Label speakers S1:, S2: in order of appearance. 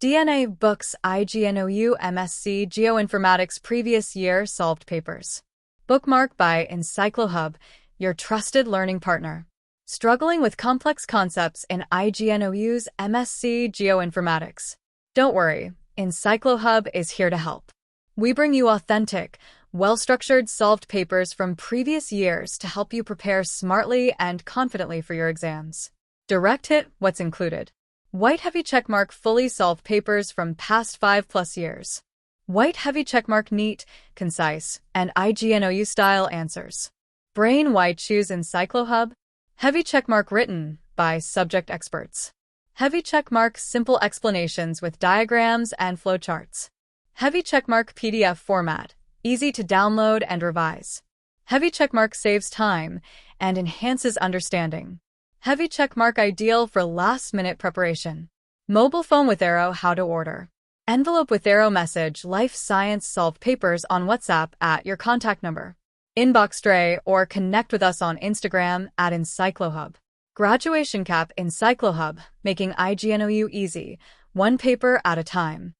S1: DNA Books Ignou MSc Geoinformatics Previous Year Solved Papers. Bookmark by EncycloHub, your trusted learning partner. Struggling with complex concepts in Ignou's MSc Geoinformatics? Don't worry, EncycloHub is here to help. We bring you authentic, well-structured solved papers from previous years to help you prepare smartly and confidently for your exams. Direct hit, what's included? White heavy checkmark fully solved papers from past 5+ years. White heavy checkmark neat, concise, and Ignou style answers. Brain white choose EncycloHub. Heavy checkmark written by subject experts. Heavy checkmark simple explanations with diagrams and flowcharts. Heavy checkmark PDF format, easy to download and revise. Heavy checkmark saves time and enhances understanding. Heavy checkmark ideal for last-minute preparation. Mobile phone with arrow how to order. Envelope with arrow message life science solved papers on WhatsApp at your contact number. Inbox tray or connect with us on Instagram at EncycloHub. Graduation cap EncycloHub, making Ignou easy, one paper at a time.